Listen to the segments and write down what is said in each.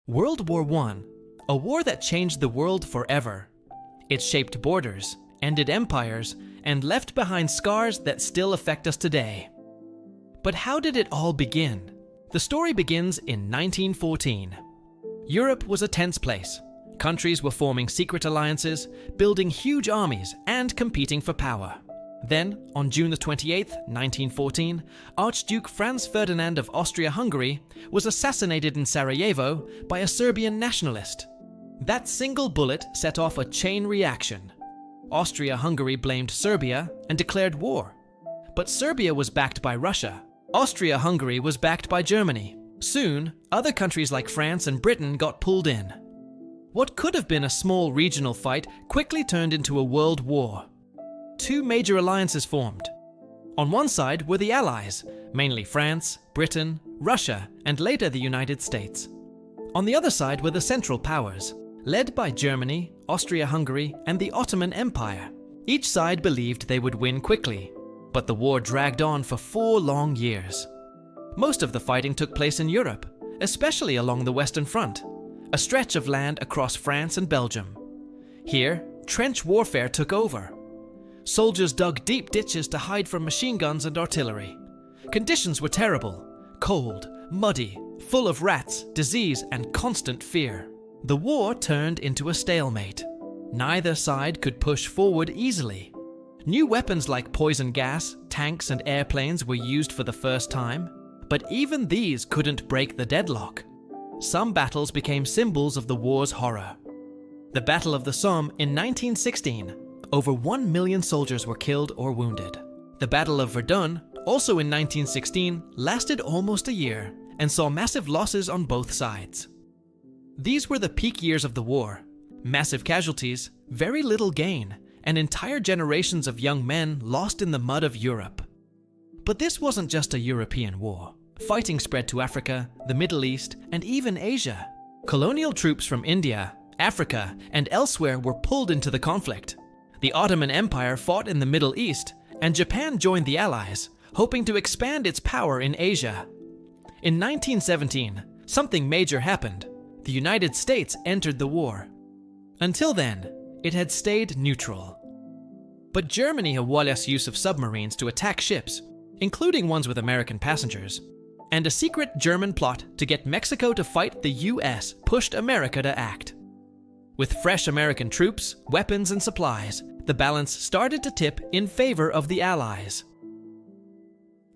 World War I, a war that changed the world forever. It shaped borders, ended empires, and left behind scars that still affect us today. But how did it all begin? The story begins in 1914. Europe was a tense place. Countries were forming secret alliances, building huge armies, and competing for power. Then, on June 28, 1914, Archduke Franz Ferdinand of Austria-Hungary was assassinated in Sarajevo by a Serbian nationalist. That single bullet set off a chain reaction. Austria-Hungary blamed Serbia and declared war. But Serbia was backed by Russia. Austria-Hungary was backed by Germany. Soon, other countries like France and Britain got pulled in. What could have been a small regional fight quickly turned into a world war. Two major alliances formed. On one side were the Allies, mainly France, Britain, Russia, and later the United States. On the other side were the Central Powers, led by Germany, Austria-Hungary, and the Ottoman Empire. Each side believed they would win quickly, but the war dragged on for 4 long years. Most of the fighting took place in Europe, especially along the Western Front, a stretch of land across France and Belgium. Here, trench warfare took over. Soldiers dug deep ditches to hide from machine guns and artillery. Conditions were terrible, cold, muddy, full of rats, disease, and constant fear. The war turned into a stalemate. Neither side could push forward easily. New weapons like poison gas, tanks, and airplanes were used for the first time, but even these couldn't break the deadlock. Some battles became symbols of the war's horror. The Battle of the Somme in 1916. Over 1 million soldiers were killed or wounded. The Battle of Verdun, also in 1916, lasted almost a year and saw massive losses on both sides. These were the peak years of the war. Massive casualties, very little gain, and entire generations of young men lost in the mud of Europe. But this wasn't just a European war. Fighting spread to Africa, the Middle East, and even Asia. Colonial troops from India, Africa, and elsewhere were pulled into the conflict. The Ottoman Empire fought in the Middle East, and Japan joined the Allies, hoping to expand its power in Asia. In 1917, something major happened. The United States entered the war. Until then, it had stayed neutral. But Germany abolished use of submarines to attack ships, including ones with American passengers, and a secret German plot to get Mexico to fight the US pushed America to act. With fresh American troops, weapons, and supplies, the balance started to tip in favor of the Allies.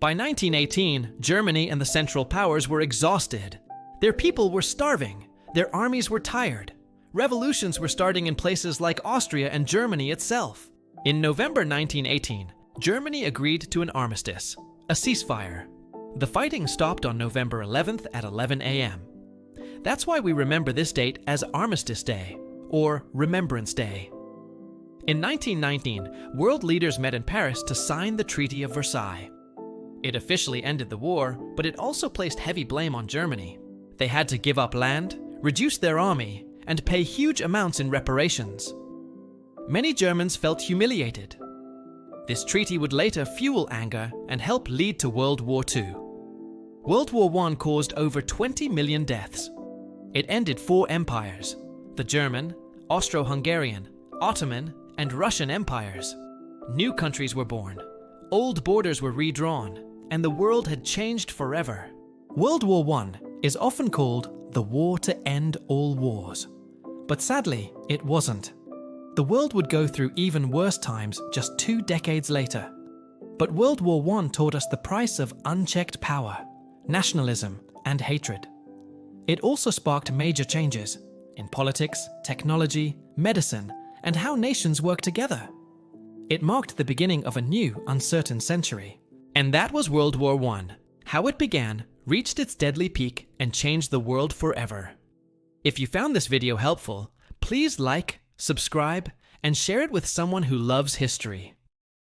By 1918, Germany and the Central Powers were exhausted. Their people were starving. Their armies were tired. Revolutions were starting in places like Austria and Germany itself. In November 1918, Germany agreed to an armistice, a ceasefire. The fighting stopped on November 11th at 11 a.m. That's why we remember this date as Armistice Day, or Remembrance Day. In 1919, world leaders met in Paris to sign the Treaty of Versailles. It officially ended the war, but it also placed heavy blame on Germany. They had to give up land, reduce their army, and pay huge amounts in reparations. Many Germans felt humiliated. This treaty would later fuel anger and help lead to World War II. World War I caused over 20 million deaths. It ended 4 empires: the German, Austro-Hungarian, Ottoman, and Russian empires. New countries were born, old borders were redrawn, and the world had changed forever. World War I is often called the war to end all wars. But sadly, it wasn't. The world would go through even worse times just 2 decades later. But World War I taught us the price of unchecked power, nationalism, and hatred. It also sparked major changes in politics, technology, medicine, and how nations work together. It marked the beginning of a new, uncertain century. And that was World War I. How it began, reached its deadly peak, and changed the world forever. If you found this video helpful, please like, subscribe, and share it with someone who loves history.